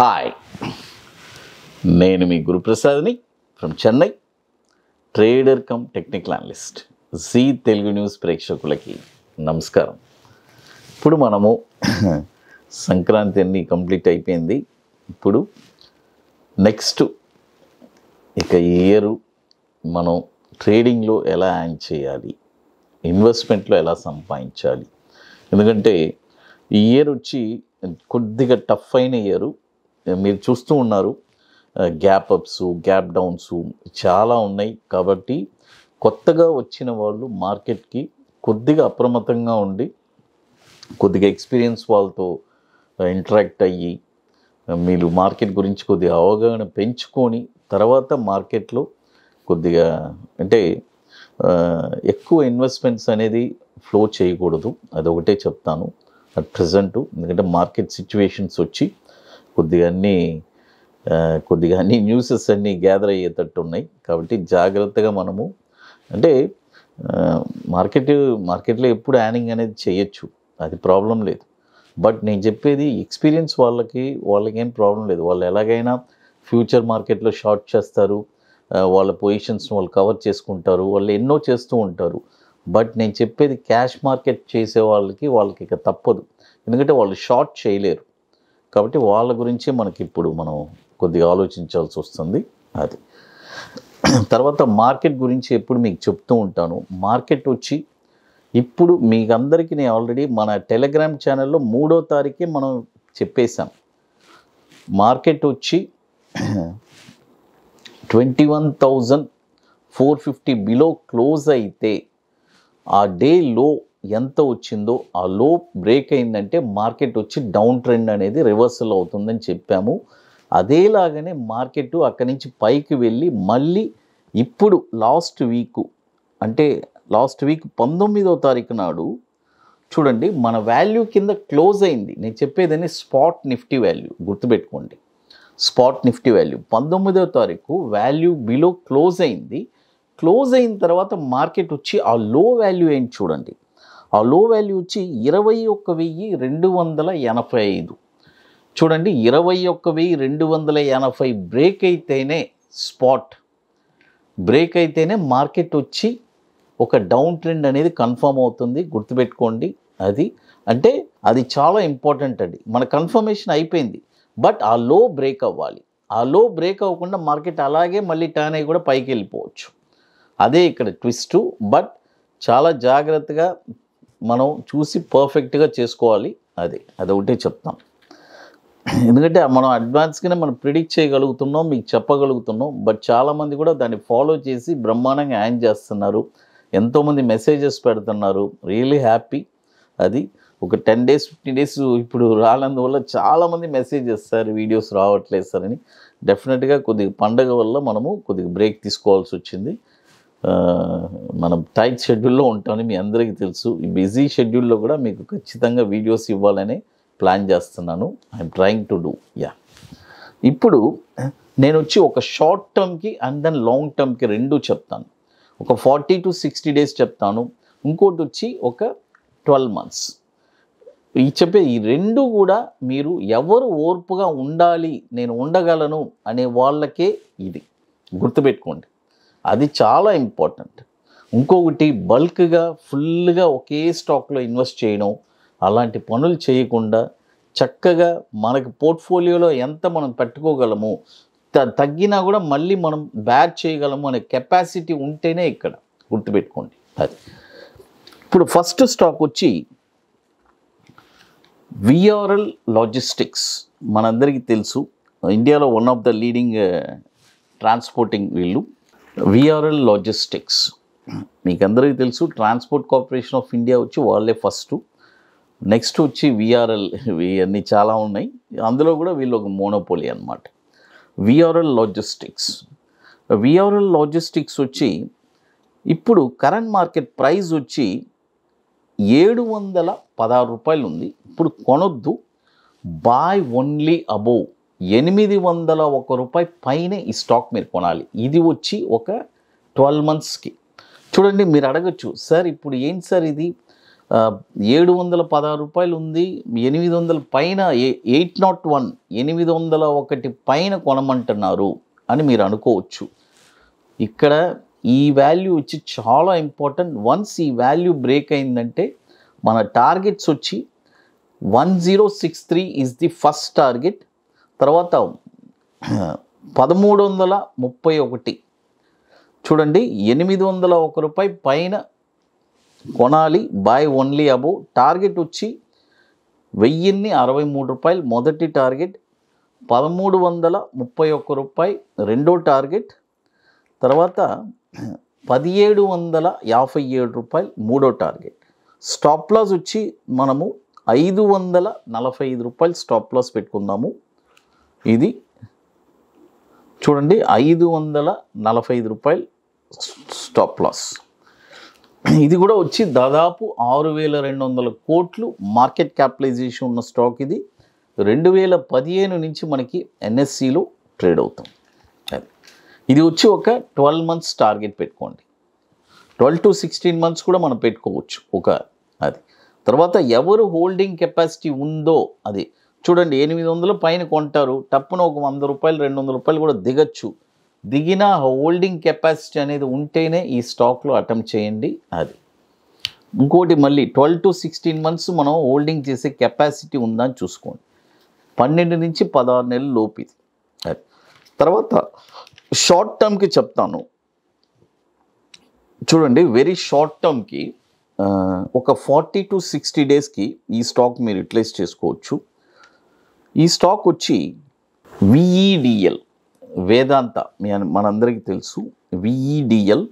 Hi, నేను మీ గురుప్రసాద్ని from Chennai, trader cum technical analyst. Zee Telugu news ప్రేక్షకులకి నమస్కారం. ఇప్పుడు మనము సంక్రాంతి అన్నీ కంప్లీట్ అయిపోయింది. ఇప్పుడు నెక్స్ట్ ఇక ఇయర్ మనం ట్రేడింగ్లో ఎలా యాన్ చేయాలి, ఇన్వెస్ట్మెంట్లో ఎలా సంపాదించాలి. ఎందుకంటే ఈ ఇయర్ వచ్చి కొద్దిగా టఫ్ అయిన ఇయరు. మీరు చూస్తూ ఉన్నారు, గ్యాప్ అప్స్, గ్యాప్ డౌన్స్ చాలా ఉన్నాయి. కాబట్టి కొత్తగా వచ్చిన వాళ్ళు మార్కెట్కి కొద్దిగా అప్రమత్తంగా ఉండి, కొద్దిగా ఎక్స్పీరియన్స్ వాళ్ళతో ఇంటరాక్ట్ అయ్యి, మీరు మార్కెట్ గురించి కొద్దిగా అవగాహన పెంచుకొని తర్వాత మార్కెట్లో కొద్దిగా అంటే ఎక్కువ ఇన్వెస్ట్మెంట్స్ అనేది ఫ్లో చేయకూడదు. అదొకటే చెప్తాను అట్ ప్రజెంట్. ఎందుకంటే మార్కెట్ సిచ్యువేషన్స్ వచ్చి కొద్దిగా అన్ని న్యూసెస్ అన్నీ గ్యాదర్ అయ్యేటట్టు ఉన్నాయి. కాబట్టి జాగ్రత్తగా మనము అంటే మార్కెట్లో ఎప్పుడు యానింగ్ అనేది చేయొచ్చు, అది ప్రాబ్లం లేదు. బట్ నేను చెప్పేది ఎక్స్పీరియన్స్ వాళ్ళకేం ప్రాబ్లం లేదు. వాళ్ళు ఎలాగైనా ఫ్యూచర్ మార్కెట్లో షార్ట్ చేస్తారు, వాళ్ళ పొజిషన్స్ వాళ్ళు కవర్ చేసుకుంటారు, వాళ్ళు ఎన్నో చేస్తూ ఉంటారు. బట్ నేను చెప్పేది క్యాష్ మార్కెట్ చేసే వాళ్ళకి ఇక తప్పదు. ఎందుకంటే వాళ్ళు షార్ట్ చేయలేరు. కాబట్టి వాళ్ళ గురించి మనం కొద్దిగా ఆలోచించాల్సి వస్తుంది. అది తర్వాత మార్కెట్ గురించి ఎప్పుడు మీకు చెప్తూ ఉంటాను. మార్కెట్ వచ్చి ఇప్పుడు మీకు అందరికీ నేను ఆల్రెడీ మన టెలిగ్రామ్ ఛానల్లో 3వ తారీఖే మనం చెప్పేశాం. మార్కెట్ వచ్చి 21,450 బిలో క్లోజ్ అయితే ఆ డే లో ఎంత వచ్చిందో ఆ లో బ్రేక్ అయిందంటే మార్కెట్ వచ్చి డౌన్ ట్రెండ్ అనేది రివర్సల్ అవుతుందని చెప్పాము. అదేలాగానే మార్కెట్ అక్కడి నుంచి పైకి వెళ్ళి మళ్ళీ ఇప్పుడు లాస్ట్ వీక్ 19వ తారీఖు నాడు చూడండి, మన వాల్యూ కింద క్లోజ్ అయింది. నేను చెప్పేదని స్పాట్ నిఫ్టీ వాల్యూ గుర్తుపెట్టుకోండి. స్పాట్ నిఫ్టీ వాల్యూ 19వ తారీఖు వాల్యూ బిలో క్లోజ్ అయింది. క్లోజ్ అయిన తర్వాత మార్కెట్ వచ్చి ఆ లో వాల్యూ ఏంటి చూడండి. ఆ లో వాల్యూ వచ్చి 21,285. చూడండి, 21,280 బ్రేక్ అయితేనే మార్కెట్ వచ్చి ఒక డౌన్ ట్రెండ్ అనేది కన్ఫర్మ్ అవుతుంది. గుర్తుపెట్టుకోండి. అది చాలా ఇంపార్టెంట్ అండి. మన కన్ఫర్మేషన్ అయిపోయింది, బట్ ఆ లో బ్రేక్ అవ్వాలి. ఆ లో బ్రేక్ అవ్వకుండా మార్కెట్ అలాగే మళ్ళీ టర్న్ అయ్యి కూడా పైకి వెళ్ళిపోవచ్చు. అదే ఇక్కడ ట్విస్ట్. బట్ చాలా జాగ్రత్తగా మనం చూసి పర్ఫెక్ట్గా చేసుకోవాలి. అదొకటే చెప్తాం. ఎందుకంటే మనం అడ్వాన్స్గానే మనం ప్రిడిక్ట్ చేయగలుగుతున్నాం, మీకు చెప్పగలుగుతున్నాం. బట్ చాలామంది కూడా దాన్ని ఫాలో చేసి బ్రహ్మాండంగా యాన్ చేస్తున్నారు. ఎంతోమంది మెసేజెస్ పెడుతున్నారు. Really happy. అది ఒక 10 days 15 days ఇప్పుడు రానందువల్ల చాలామంది మెసేజ్ చేస్తారు, వీడియోస్ రావట్లేదు సార్ అని. డెఫినెట్గా కొద్దిగా పండగ వల్ల మనము కొద్దిగా బ్రేక్ తీసుకోవాల్సి వచ్చింది. మనం టైట్ షెడ్యూల్లో ఉంటామని మీ అందరికీ తెలుసు. ఈ బిజీ షెడ్యూల్లో కూడా మీకు ఖచ్చితంగా వీడియోస్ ఇవ్వాలని ప్లాన్ చేస్తున్నాను. I'm trying to do. ఇప్పుడు నేను వచ్చి ఒక షార్ట్ టర్మ్కి అండ్ దెన్ లాంగ్ టర్మ్కి రెండు చెప్తాను. ఒక 40 to 60 days చెప్తాను. ఇంకోటి వచ్చి ఒక 12 months. ఈ రెండు కూడా మీరు ఎవరు ఓర్పుగా ఉండాలి, నేను ఉండగలను అనే వాళ్ళకే ఇది గుర్తుపెట్టుకోండి. అది చాలా ఇంపార్టెంట్. ఇంకొకటి బల్క్గా ఫుల్గా ఒకే స్టాక్లో ఇన్వెస్ట్ చేయడం, అలాంటి పనులు చేయకుండా చక్కగా మనకి పోర్ట్ఫోలియోలో ఎంత మనం పెట్టుకోగలము, తగ్గినా కూడా మళ్ళీ మనం బ్యాట్ చేయగలము అనే కెపాసిటీ ఉంటేనే ఇక్కడ గుర్తుపెట్టుకోండి. అది ఇప్పుడు ఫస్ట్ స్టాక్ వచ్చి విఆర్ఎల్ లాజిస్టిక్స్. మనందరికీ తెలుసు, ఇండియాలో one of the leading transporting వీళ్ళు. విఆర్ఎల్ లాజిస్టిక్స్ మీకు అందరికీ తెలుసు. ట్రాన్స్పోర్ట్ కార్పొరేషన్ ఆఫ్ ఇండియా వచ్చి వాళ్ళే ఫస్ట్. నెక్స్ట్ వచ్చి విఆర్ఎల్. ఇవన్నీ చాలా ఉన్నాయి, అందులో కూడా వీళ్ళు ఒక మోనోపోలీ అనమాట. విఆర్ఎల్ లాజిస్టిక్స్ వచ్చి ఇప్పుడు కరెంట్ మార్కెట్ ప్రైస్ వచ్చి 716 రూపాయలు ఉంది. ఇప్పుడు కొనొద్దు, బాయ్ ఓన్లీ అబోవ్ 801 రూపాయి పైనే ఈ స్టాక్ మీరు కొనాలి. ఇది వచ్చి ఒక 12 monthsకి. చూడండి, మీరు అడగచ్చు, సార్ ఇప్పుడు ఏంటి సార్ ఇది రూపాయలు ఉంది, 800 పైన 801 801 పైన కొనమంటున్నారు అని మీరు అనుకోవచ్చు. ఇక్కడ ఈ వాల్యూ వచ్చి చాలా ఇంపార్టెంట్. వన్స్ ఈ వాల్యూ బ్రేక్ అయిందంటే మన టార్గెట్స్ వచ్చి 1063 ఈజ్ ది ఫస్ట్ టార్గెట్. తర్వాత 1331 చూడండి, 801 రూపాయి పైన కొనాలి, బై ఓన్లీ అబోవ్. టార్గెట్ వచ్చి 1063 రూపాయలు మొదటి టార్గెట్, 1331 రూపాయి రెండో టార్గెట్, తర్వాత 1757 రూపాయలు మూడో టార్గెట్. స్టాప్ లాస్ వచ్చి మనము 545 రూపాయలు స్టాప్ లాస్ పెట్టుకుందాము. ఇది చూడండి, 545 రూపాయలు స్టాప్ లాస్. ఇది కూడా వచ్చి దాదాపు 6200 కోట్లు మార్కెట్ క్యాపిటలైజేషన్ ఉన్న స్టాక్. ఇది 2015 నుంచి మనకి ఎన్ఎస్సిలో ట్రేడ్ అవుతుంది. ఇది వచ్చి ఒక 12 మంత్స్ టార్గెట్ పెట్టుకోండి. 12 to 16 మంత్స్ కూడా మనం పెట్టుకోవచ్చు ఒక అది. తర్వాత ఎవరు హోల్డింగ్ కెపాసిటీ ఉందో అది చూడండి, 800 పైన కొంటారు, టప్పున ఒక 100 రూపాయలు 200 రూపాయలు కూడా దిగచ్చు. దిగిన హోల్డింగ్ కెపాసిటీ అనేది ఉంటేనే ఈ స్టాక్లో అటెంప్ట్ చేయండి. అది ఇంకోటి, మళ్ళీ 12 to 16 మంత్స్ మనం హోల్డింగ్ చేసే కెపాసిటీ ఉందని చూసుకోండి. 12 నుంచి 16 నెలల లోపు ఇది. అది తర్వాత షార్ట్ టర్మ్కి చెప్తాను చూడండి. వెరీ షార్ట్ టర్మ్కి ఒక 40 to 60 డేస్కి ఈ స్టాక్ మీరు యూటిలైజ్ చేసుకోవచ్చు. ఈ స్టాక్ వచ్చి విఈడిఎల్, వేదాంత, మనందరికీ తెలుసు విఈడిఎల్.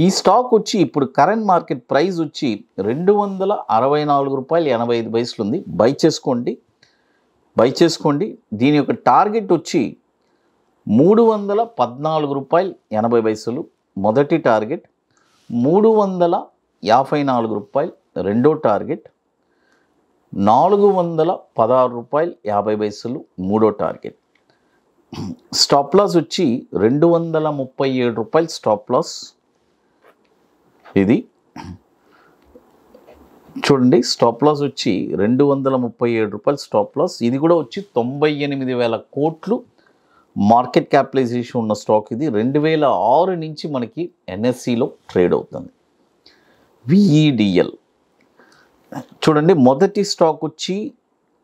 ఈ స్టాక్ వచ్చి ఇప్పుడు కరెంట్ మార్కెట్ ప్రైస్ వచ్చి 264 రూపాయలు 85 పైసలు ఉంది. బై చేసుకోండి. దీని యొక్క టార్గెట్ వచ్చి 314 రూపాయలు 80 పైసలు మొదటి టార్గెట్, 354 రూపాయలు రెండో టార్గెట్, 416 రూపాయలు 50 పైసలు మూడో టార్గెట్. స్టాప్ లాస్ వచ్చి 237 రూపాయలు స్టాప్ లాస్. ఇది చూడండి, స్టాప్ లాస్ వచ్చి 237 రూపాయలు స్టాప్ లాస్. ఇది కూడా వచ్చి 98,000 కోట్లు మార్కెట్ క్యాపిటలైజేషన్ ఉన్న స్టాక్. ఇది 2006 నుంచి మనకి ఎన్ఎస్సిలో ట్రేడ్ అవుతుంది. విఈడిఎల్ చూడండి, మొదటి స్టాక్ వచ్చి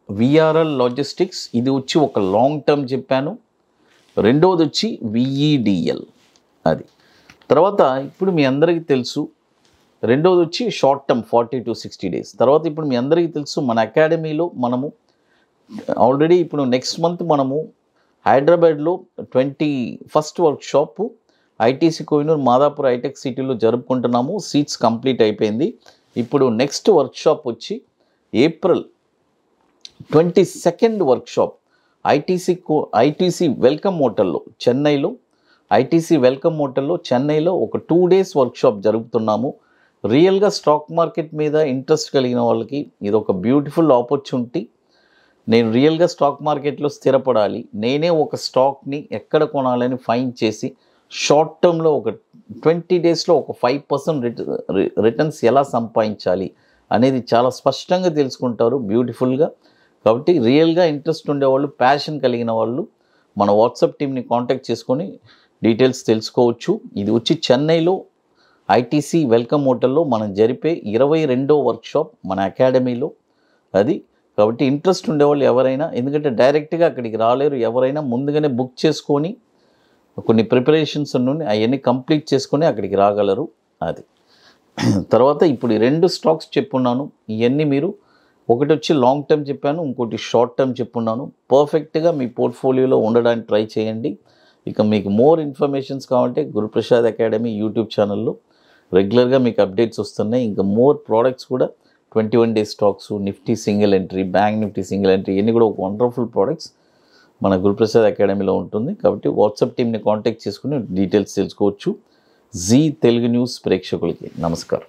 విఆర్ఎల్ లాజిస్టిక్స్. ఇది వచ్చి ఒక లాంగ్ టర్మ్ చెప్పాను. రెండవది వచ్చి విఈడిఎల్. అది తర్వాత ఇప్పుడు మీ అందరికీ తెలుసు, రెండవది వచ్చి షార్ట్ టర్మ్ 40 to 60 డేస్. తర్వాత ఇప్పుడు మీ అందరికీ తెలుసు మన అకాడమీలో మనము ఆల్రెడీ ఇప్పుడు నెక్స్ట్ మంత్ మనము హైదరాబాద్లో 21st workshop ITC Kohinoor Madhapur hitech సిటీలో జరుపుకుంటున్నాము. సీట్స్ కంప్లీట్ అయిపోయింది. ఇప్పుడు నెక్స్ట్ వర్క్షాప్ వచ్చి April 22nd workshop ITC welcome హోటల్లో చెన్నైలో, ఐటీసీ వెల్కమ్ హోటల్లో చెన్నైలో ఒక 2 days వర్క్షాప్ జరుపుతున్నాము. రియల్గా స్టాక్ మార్కెట్ మీద ఇంట్రెస్ట్ కలిగిన వాళ్ళకి ఇది ఒక బ్యూటిఫుల్ ఆపర్చునిటీ. నేను రియల్గా స్టాక్ మార్కెట్లో స్థిరపడాలి, నేనే ఒక స్టాక్ని ఎక్కడ కొనాలని ఫైండ్ చేసి షార్ట్ టర్మ్లో ఒక 20 daysలో ఒక 5% రిటర్న్స్ ఎలా సంపాదించాలి అనేది చాలా స్పష్టంగా తెలుసుకుంటారు బ్యూటిఫుల్గా. కాబట్టి రియల్గా ఇంట్రెస్ట్ ఉండేవాళ్ళు, ప్యాషన్ కలిగిన వాళ్ళు మన వాట్సాప్ టీమ్ని కాంటాక్ట్ చేసుకొని డీటెయిల్స్ తెలుసుకోవచ్చు. ఇది వచ్చి చెన్నైలో ఐటీసీ వెల్కమ్ హోటల్లో మనం జరిపే 22వ వర్క్షాప్ మన అకాడమీలో. అది కాబట్టి ఇంట్రెస్ట్ ఉండేవాళ్ళు ఎవరైనా, ఎందుకంటే డైరెక్ట్గా అక్కడికి రాలేరు, ఎవరైనా ముందుగానే బుక్ చేసుకొని కొన్ని ప్రిపరేషన్స్ ఉన్నాయి అవన్నీ కంప్లీట్ చేసుకొని అక్కడికి రాగలరు. అది తర్వాత ఇప్పుడు ఈ 2 స్టాక్స్ చెప్పున్నాను. ఇవన్నీ మీరు ఒకటి వచ్చి లాంగ్ టర్మ్ చెప్పాను, ఇంకోటి షార్ట్ టర్మ్ చెప్పున్నాను. పర్ఫెక్ట్గా మీ పోర్ట్ఫోలియోలో ఉండడానికి ట్రై చేయండి. ఇక మీకు మోర్ ఇన్ఫర్మేషన్స్ కావాలంటే గురుప్రసాద్ అకాడమీ యూట్యూబ్ ఛానల్లో రెగ్యులర్గా మీకు అప్డేట్స్ వస్తున్నాయి. ఇంకా మోర్ ప్రోడక్ట్స్ కూడా 21 days stocks, Nifty single entry, bank Nifty single entry, ఇవన్నీ కూడా ఒక వండర్ఫుల్ ప్రోడక్ట్స్ మన గురుప్రసాద్ అకాడమీలో ఉంటుంది. కాబట్టి వాట్సాప్ టీమ్ని కాంటాక్ట్ చేసుకుని డీటెయిల్స్ తెలుసుకోవచ్చు. జీ తెలుగు న్యూస్ ప్రేక్షకులకి నమస్కారం.